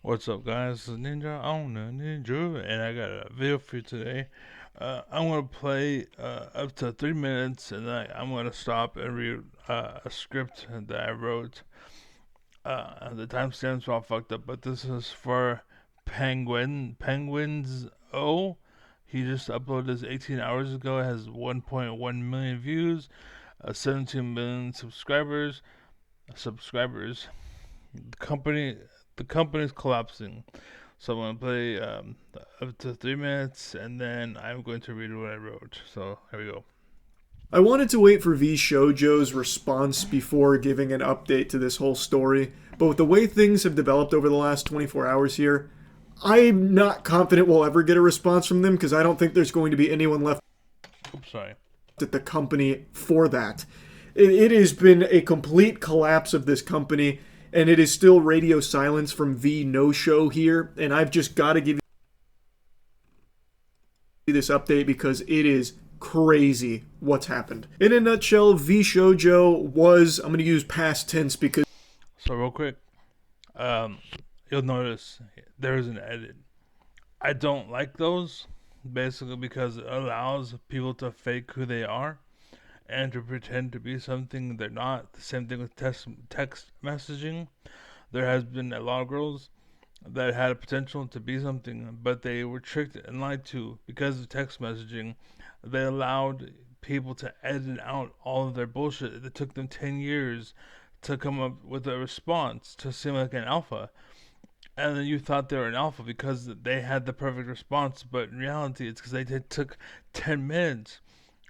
What's up, guys? This is Ninja on the Ninja, and I got a video for you today. I'm gonna play up to 3 minutes, and then I'm gonna stop and read a script that I wrote. The timestamps are all fucked up, but this is for Penguins O. He just uploaded this 18 hours ago. It has 1.1 million views, 17 million subscribers. Subscribers. The company, the company's collapsing. So I'm gonna play up to 3 minutes, and then I'm going to read what I wrote. So here we go. I wanted to wait for V Shoujo's response before giving an update to this whole story, but with the way things have developed over the last 24 hours here, I'm not confident we'll ever get a response from them because I don't think there's going to be anyone left Oops, sorry. at the company for that. It has been a complete collapse of this company, and it is still radio silence from V No Show here, and I've just got to give you this update because it is crazy what's happened. In a nutshell, V Shoujo was, I'm going to use past tense because So real quick, um, you'll notice there is an edit. I don't like those, basically because it allows people to fake who they are and to pretend to be something they're not. The same thing with text messaging. There has been a lot of girls that had a potential to be something, but they were tricked and lied to because of text messaging. They allowed people to edit out all of their bullshit. It took them 10 years to come up with a response to seem like an alpha. And then you thought they were an alpha because they had the perfect response, but in reality, it's because they took 10 minutes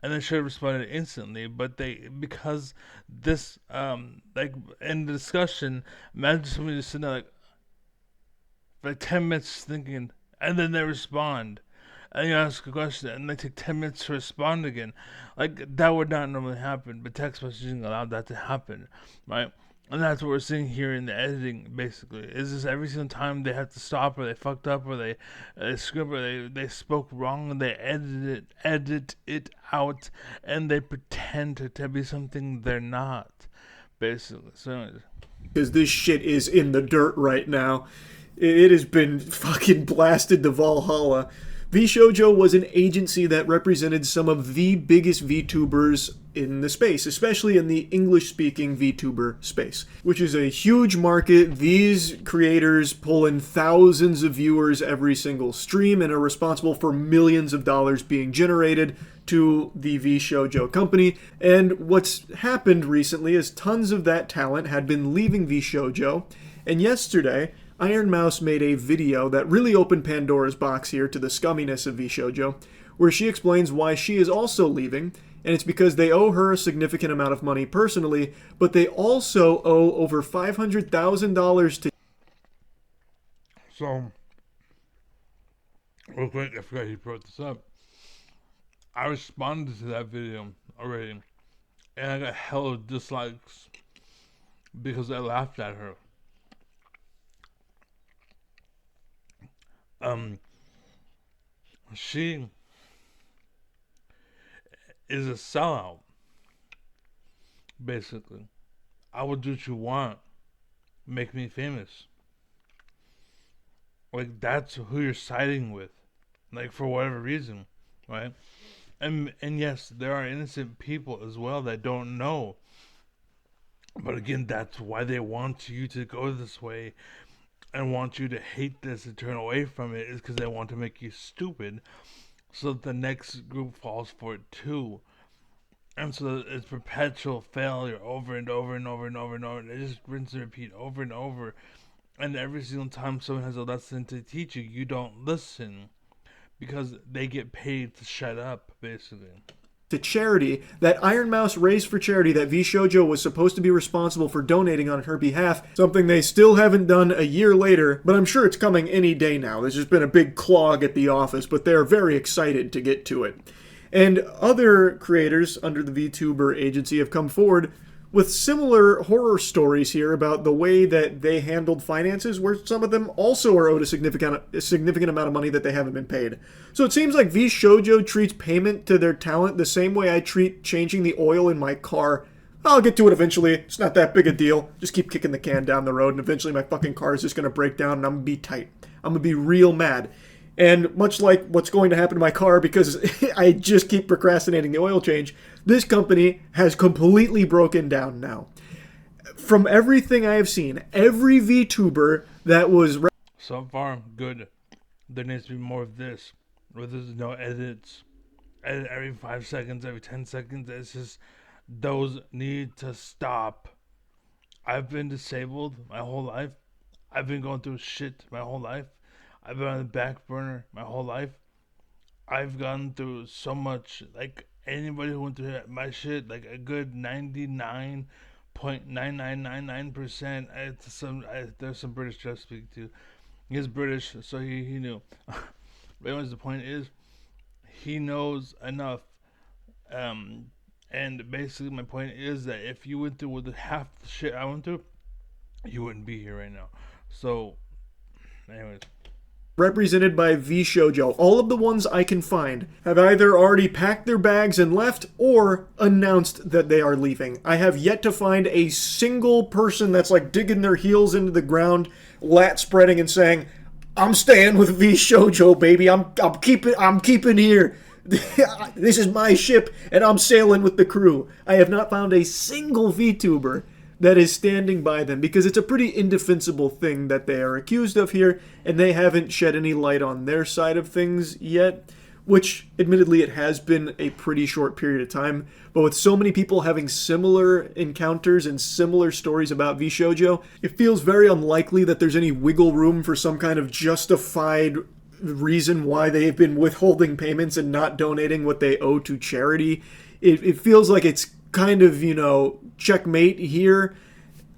and they should have responded instantly. But they, because this, like in the discussion, imagine somebody just sitting there like 10 minutes thinking, and then they respond. And you ask a question, and they take 10 minutes to respond again. Like, that would not normally happen, but text messaging allowed that to happen, right? And that's what we're seeing here in the editing, basically. Is this every single time they have to stop, or they fucked up, or they script, or they spoke wrong, and they edit it out, and they pretend to be something they're not, basically. So, anyways. this shit is in the dirt right now. It has been fucking blasted to Valhalla. V Shoujo was an agency that represented some of the biggest VTubers in the space, especially in the English-speaking VTuber space, which is a huge market. These creators pull in thousands of viewers every single stream and are responsible for millions of dollars being generated to the V Shoujo company. And what's happened recently is tons of that talent had been leaving V Shoujo, and yesterday Iron Mouse made a video that really opened Pandora's box here to the scumminess of V Shoujo, where she explains why she is also leaving, and it's because they owe her a significant amount of money personally, but they also owe over $500,000 to. So, real quick, I forgot he brought this up. I responded to that video already, and I got hella dislikes because I laughed at her. Um, she is a sellout, basically. I will do what you want, make me famous. Like, that's who you're siding with, like, for whatever reason, right? And yes, there are innocent people as well that don't know. But again, that's why they want you to go this way and want you to hate this and turn away from it, is because they want to make you stupid so that the next group falls for it too. And so it's perpetual failure over and over and over and over and over. And it just rinse and repeat over and over. And every single time someone has a lesson to teach you, you don't listen because they get paid to shut up, basically. Charity that Iron Mouse raised for charity that V Shoujo was supposed to be responsible for donating on her behalf, something they still haven't done a year later, but I'm sure it's coming any day now. There's just been a big clog at the office, but they're very excited to get to it. And other creators under the VTuber agency have come forward with similar horror stories here about the way that they handled finances, where some of them also are owed a significant amount of money that they haven't been paid. So it seems like V Shoujo treats payment to their talent the same way I treat changing the oil in my car I'll get to it eventually. It's not that big a deal. Just keep kicking the can down the road, and eventually my fucking car is just gonna break down, and I'm gonna be tight. I'm gonna be real mad. And much like what's going to happen to my car because I just keep procrastinating the oil change, this company has completely broken down now. From everything I have seen, every VTuber that was So far, good. There needs to be more of this, where there's no edits. Edit every 5 seconds, every 10 seconds. It's just, those need to stop. I've been disabled my whole life. I've been going through shit my whole life. I've been on the back burner my whole life. I've gone through so much. Like anybody who went through my shit, like a good 99.9999%. There's some British just speak to. He's British, so he knew. But anyways, the point is, he knows enough. Um, and basically, my point is that if you went through with half the shit I went through, you wouldn't be here right now. So, anyways, represented by V Shoujo. All of the ones I can find have either already packed their bags and left or announced that they are leaving. I have yet to find a single person that's like digging their heels into the ground, lat spreading and saying, "I'm staying with V Shoujo, baby. I'm keeping here. This is my ship and I'm sailing with the crew." I have not found a single VTuber that is standing by them because it's a pretty indefensible thing that they are accused of here, and they haven't shed any light on their side of things yet, which admittedly it has been a pretty short period of time, but with so many people having similar encounters and similar stories about VShojo, it feels very unlikely that there's any wiggle room for some kind of justified reason why they've been withholding payments and not donating what they owe to charity. It feels like it's kind of, checkmate here.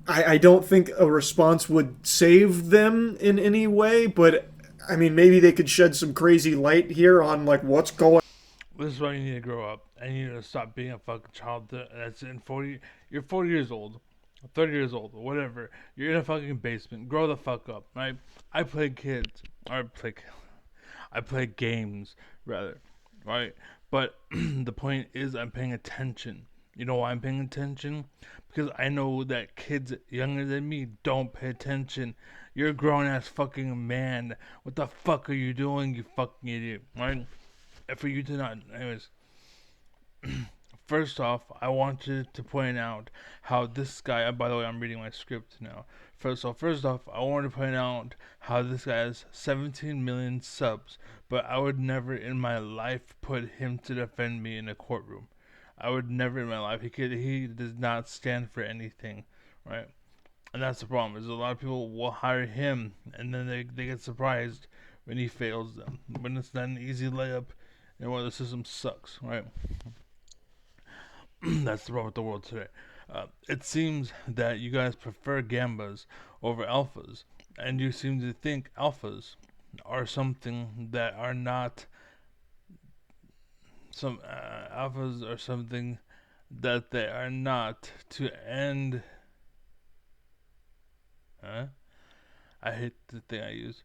I don't think a response would save them in any way, but I mean, maybe they could shed some crazy light here on like what's going. this is why you need to grow up and you need to stop being a fucking child. That's in 40. You're 40 years old, 30 years old, whatever. You're in a fucking basement. Grow the fuck up, right? I play kids. I play games rather, right? But the point is, I'm paying attention. You know why I'm paying attention? Because I know that kids younger than me don't pay attention. You're a grown ass fucking man. What the fuck are you doing, you fucking idiot? Right? And for you to not. Anyways, first off, I wanted to point out how this guy. By the way, I'm reading my script now. First off, I wanted to point out how this guy has 17 million subs, but I would never in my life put him to defend me in a courtroom. I would never in my life. He does not stand for anything, right? And that's the problem. Is a lot of people will hire him, and then they get surprised when he fails them. When it's not an easy layup, and when the system sucks, right? That's the problem with the world today. It seems that you guys prefer gambas over alphas, and you seem to think alphas are something that are not some alphas are something that they are not to end. Huh? I hate the thing I use.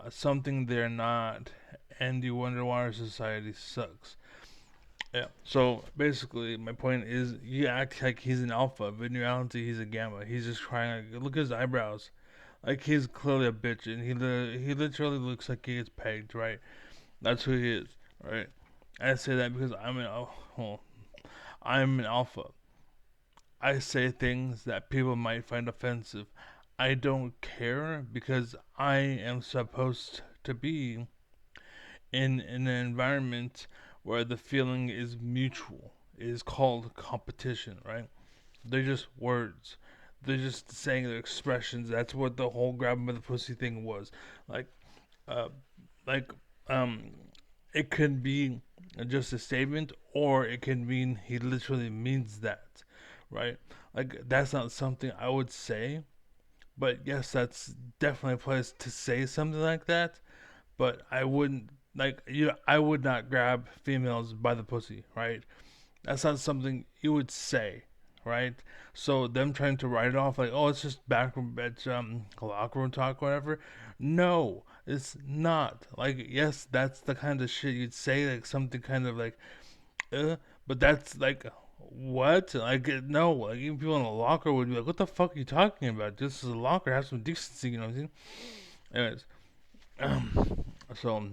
Something they're not, and you wonder why our society sucks. Yeah. So basically, my point is, you act like he's an alpha, but in reality, he's a gamma. He's just crying. Like, look at his eyebrows. Like he's clearly a bitch, and he literally looks like he gets pegged. Right. That's who he is. Right. I say that because I'm an alpha. I say things that people might find offensive. I don't care because I am supposed to be in an environment where the feeling is mutual. It is called competition, right? They're just words. They're just saying their expressions. That's what the whole grab 'em by the pussy thing was. Like, uh, like, um, it could be just a statement, or it can mean he literally means that, right? Like, that's not something I would say, but yes, that's definitely a place to say something like that. But I wouldn't I would not grab females by the pussy, right? That's not something you would say, right? So them trying to write it off like, oh, it's just backroom, it's locker room talk, whatever. No, it's not. Like, yes, that's the kind of shit you'd say, like something kind of like, uh, but that's like what? Like, no, like, even people in the locker would be like, what the fuck are you talking about? This is a locker, have some decency, you know what I'm saying? Anyways, so,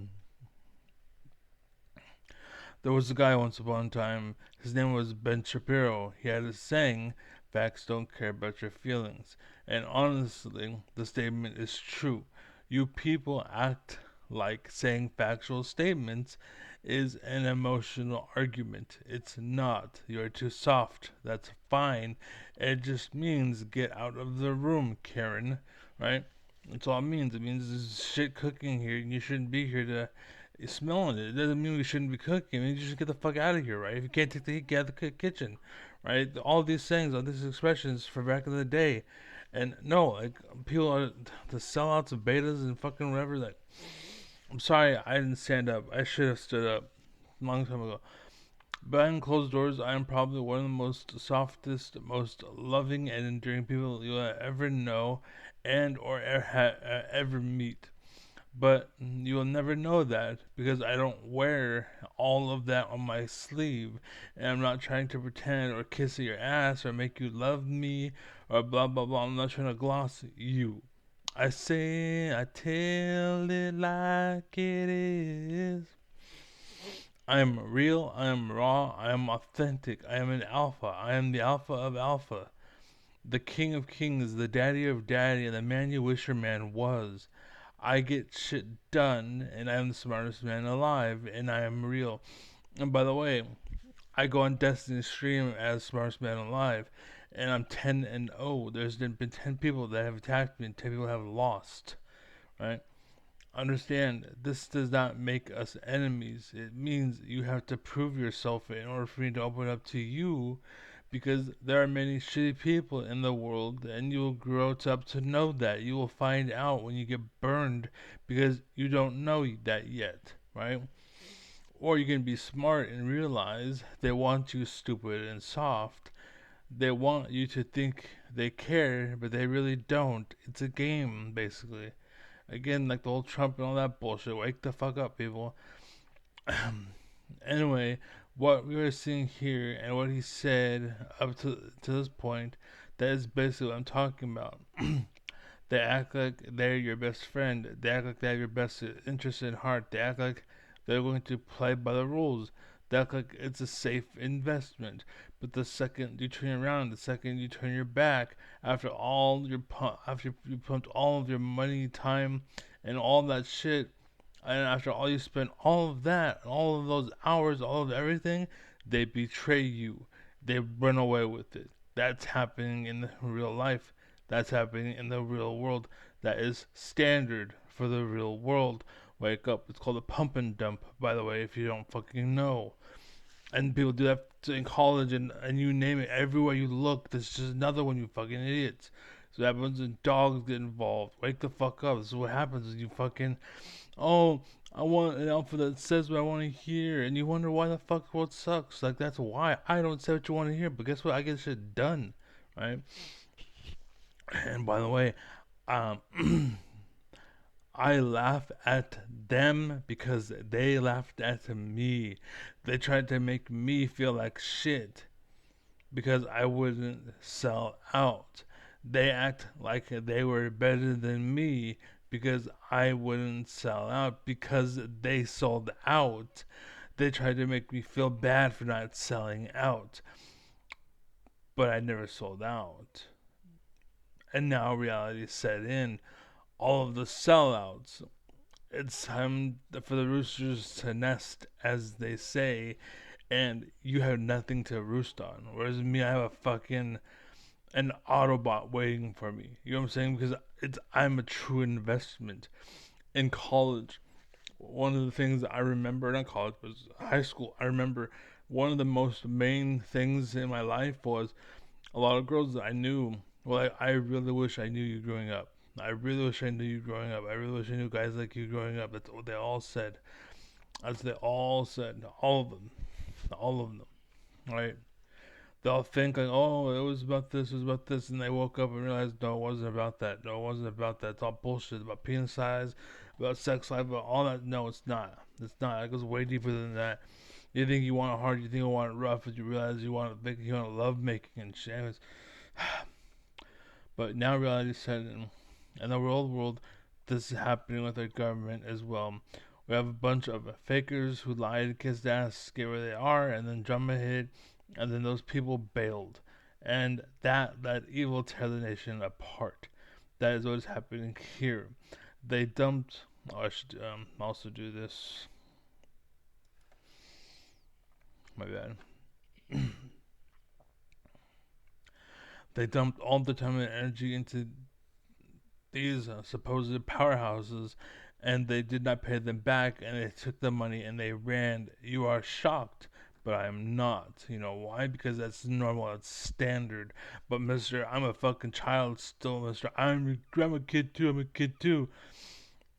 there was a guy once upon a time, his name was Ben Shapiro. He had a saying, facts don't care about your feelings. And honestly, the statement is true. You people act like saying factual statements is an emotional argument. It's not. You're too soft. That's fine. It just means get out of the room, Karen. Right? That's all it means. It means there's shit cooking here, and you shouldn't be here to smelling it. It doesn't mean we shouldn't be cooking. I mean, you just get the fuck out of here, right? If you can't take the heat, get out of the kitchen, right? All these things, all these expressions for back in the day. And no, like, people are the sellouts of betas and fucking whatever. Like, I'm sorry, I didn't stand up. I should have stood up a long time ago. Behind closed doors, I am probably one of the most softest, most loving and endearing people you'll ever know and or ever meet. But you will never know that because I don't wear all of that on my sleeve. And I'm not trying to pretend or kiss your ass or make you love me or blah blah blah. I'm not trying to gloss you. I tell it like it is. I am real, I am raw, I am authentic, I am an alpha, I am the alpha of alpha. The king of kings, the daddy of daddy, and the man you wish your man was. I get shit done, and I am the smartest man alive, and I am real. And by the way, I go on Destiny's stream as smartest man alive, and I'm 10 and 0. There's been 10 people that have attacked me, and 10 people have lost. Right? Understand, this does not make us enemies. It means you have to prove yourself in order for me to open up to you because there are many shitty people in the world and you will grow up to know that. You will find out when you get burned because you don't know that yet, right? Or you can be smart and realize they want you stupid and soft. They want you to think they care, but they really don't. It's a game, basically. Again, like the whole Trump and all that bullshit. Wake the fuck up, people. Anyway, what we were seeing here and what he said up to this point, that is basically what I'm talking about. They act like they're your best friend. They act like they have your best interest in heart. They act like they're going to play by the rules. They act like it's a safe investment. But the second you turn around, the second you turn your back, after you pumped all of your money, time, and all that shit, and after all you spend all of that, all of those hours, all of everything, they betray you. They run away with it. That's happening in real life. That's happening in the real world. That is standard for the real world. Wake up. It's called a pump and dump, by the way, if you don't fucking know. And people do that in college and you name it. Everywhere you look, there's just another one, you fucking idiots. So that happens when dogs get involved. Wake the fuck up. This is what happens when you fucking, oh, I want an alpha that says what I want to hear. And you wonder why the fuck world sucks. Like, that's why. I don't say what you want to hear, but guess what? I get shit done, right? And by the way, um, I laugh at them because they laughed at me. They tried to make me feel like shit because I wouldn't sell out. They act like they were better than me because I wouldn't sell out because they sold out. They tried to make me feel bad for not selling out, but I never sold out. And now reality set in. All of the sellouts, it's time for the roosters to nest, as they say, and you have nothing to roost on. Whereas me, I have a fucking an Autobot waiting for me. You know what I'm saying? Because I'm a true investment. In college, one of the things I remember, not college, was high school. I remember one of the most main things in my life was a lot of girls that I knew. Well, I really wish I knew you growing up. I really wish I knew you growing up. I really wish I knew guys like you growing up. That's what they all said. That's what they all said. All of them. All of them. Right? They'll think like, oh, it was about this, it was about this, and they woke up and realized, no, it wasn't about that. No, it wasn't about that. It's all bullshit about penis size, about sex life, about all that. No, it's not. It's not. It goes way deeper than that. You think you want it hard, you think you want it rough, but you realize you want love making and shit. But now reality set in. In the real world, this is happening with our government as well. We have a bunch of fakers who lied to kids' ass, get where they are, and then drama hit, and then those people bailed. And that evil tear the nation apart. That is what is happening here. They dumped. Oh, I should also do this. My bad. They dumped all the time and energy into these supposed powerhouses, and they did not pay them back, and they took the money and they ran. You are shocked, but I am not. You know why? Because that's normal, that's standard. But Mister, I'm a fucking child still, Mister. I'm a kid too. I'm a kid too.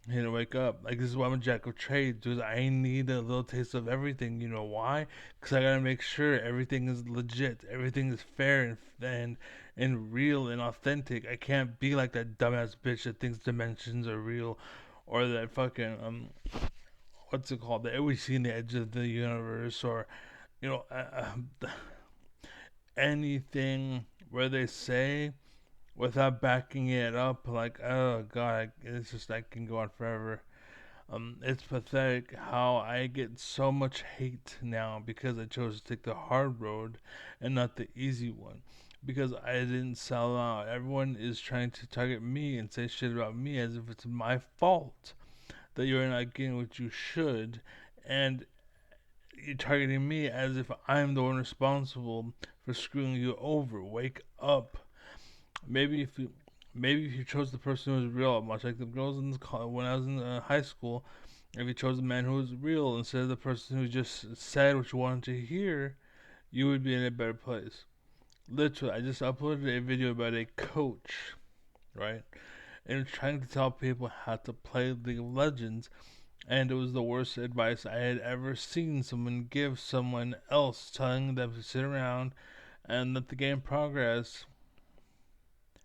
You know, wake up. Like, this is why I'm a jack of trades, because I need a little taste of everything. You know why? Because I gotta make sure everything is legit, everything is fair and real and authentic. I can't be like that dumbass bitch that thinks dimensions are real, or that fucking what's it called? That we see in the edge of the universe, or you know, anything where they say without backing it up. Like, oh god, it's just, I can go on forever. It's pathetic how I get so much hate now because I chose to take the hard road and not the easy one. Because I didn't sell out. Everyone is trying to target me and say shit about me as if it's my fault that you're not getting what you should, and you're targeting me as if I'm the one responsible for screwing you over. Wake up. Maybe if you maybe if you chose the person who was real, much like the girls in the when I was in high school, if you chose the man who was real instead of the person who just said what you wanted to hear, you would be in a better place. Literally, I just uploaded a video about a coach, right? And trying to tell people how to play League of Legends, and it was the worst advice I had ever seen someone give someone else, telling them to sit around and let the game progress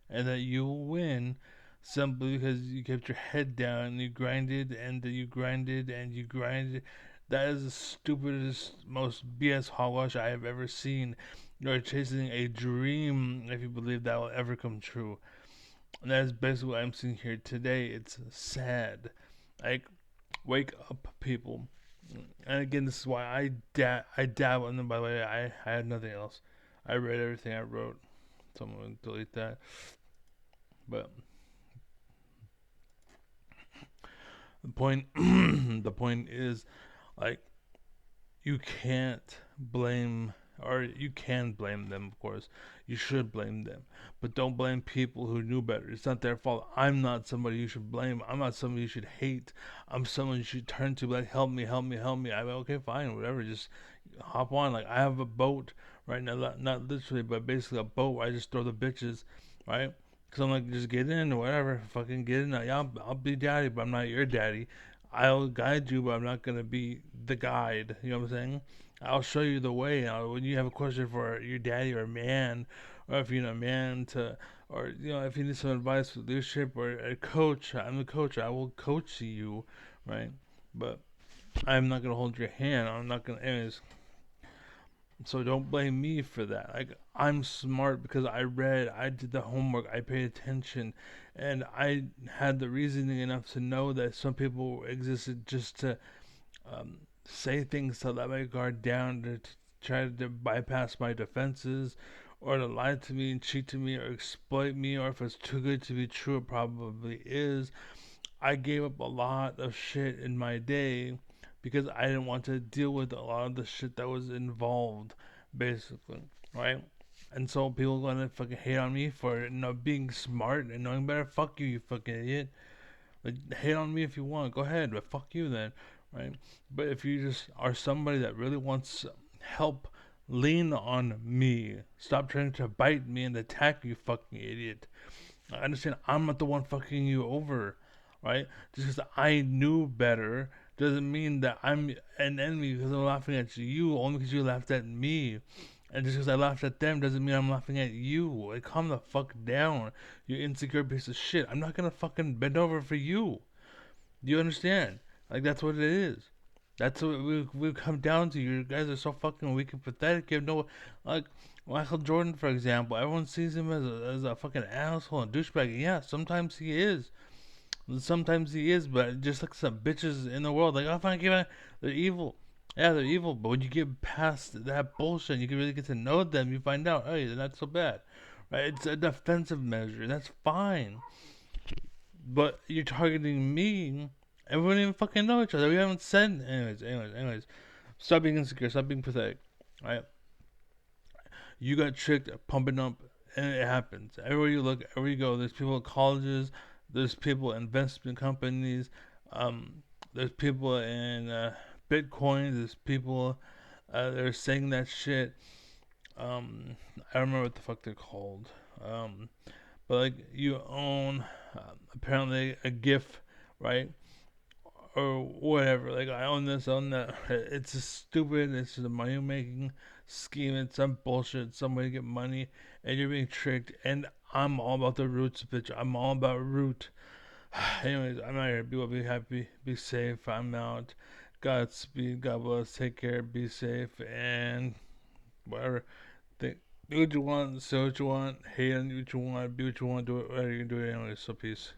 and that you will win simply because you kept your head down and you grinded and you grinded and you grinded. That is the stupidest, most BS hogwash I have ever seen. You're chasing a dream if you believe that will ever come true. And that is basically what I'm seeing here today. It's sad. Like, wake up, people. And again, this is why I dabble. And then, by the way, I had nothing else. I read everything I wrote. So I'm going to delete that. But the point, the point is, like, you can't blame, or you can blame them, of course. You should blame them. But don't blame people who knew better. It's not their fault. I'm not somebody you should blame. I'm not somebody you should hate. I'm someone you should turn to, like, help me, help me, help me. I'm like, okay, fine, whatever. Just hop on. Like, I have a boat right now, not literally, but basically a boat where I just throw the bitches, right? Because I'm like, just get in or whatever. Fucking get in. Yeah, I'll be daddy, but I'm not your daddy. I'll guide you, but I'm not going to be the guide. You know what I'm saying? I'll show you the way. When you have a question for your daddy or man, or if you know a man to, or you know, if you need some advice with leadership or a coach, I'm the coach. I will coach you, right? But I'm not gonna hold your hand. I'm not gonna. Anyways, so don't blame me for that. Like, I'm smart because I read, I did the homework, I paid attention, and I had the reasoning enough to know that some people existed just to say things to let my guard down, to try to bypass my defenses, or to lie to me and cheat to me or exploit me, or if it's too good to be true, it probably is. I gave up a lot of shit in my day because I didn't want to deal with a lot of the shit that was involved, basically, right? And so people gonna fucking hate on me for being smart and knowing better. Fuck you, you fucking idiot. Like, hate on me if you want, go ahead, but fuck you then, right? But if you just are somebody that really wants help, lean on me. Stop trying to bite me and attack you, fucking idiot. I understand I'm not the one fucking you over, right? Just because I knew better doesn't mean that I'm an enemy because I'm laughing at you, only because you laughed at me. And just because I laughed at them doesn't mean I'm laughing at you. Like, calm the fuck down, you insecure piece of shit. I'm not gonna fucking bend over for you. Do you understand? Like, that's what it is. That's what we come down to. You guys are so fucking weak and pathetic. You have no, like, Michael Jordan, for example. Everyone sees him as a fucking asshole and douchebag. Yeah, sometimes he is. Sometimes he is, but just like some bitches in the world, like, oh, fine, they're evil. Yeah, they're evil, but when you get past that bullshit, and you can really get to know them, you find out, hey, they're not so bad. Right? It's a defensive measure. That's fine. But you're targeting me, and we don't even fucking know each other. We haven't said. Anyways. Stop being insecure. Stop being pathetic. Right? You got tricked, pumping up, and it happens. Everywhere you look, everywhere you go, there's people at colleges, there's people in investment companies, there's people in Bitcoin, there's people that are saying that shit. I don't remember what the fuck they're called. But like you own apparently a GIF, right? Or whatever. Like I own this, own that. It's just stupid. It's just a money making scheme. It's some bullshit. Some way to get money, and you're being tricked. And I'm all about the roots, bitch. I'm all about root. Anyways, I'm out here. Be well, be happy, be safe. I'm out. Godspeed. God bless. Take care. Be safe. And whatever. Think, do what you want. Say what you want. Hate on what you want. Be what you want. Do it. Whatever you can do it anyway. So peace.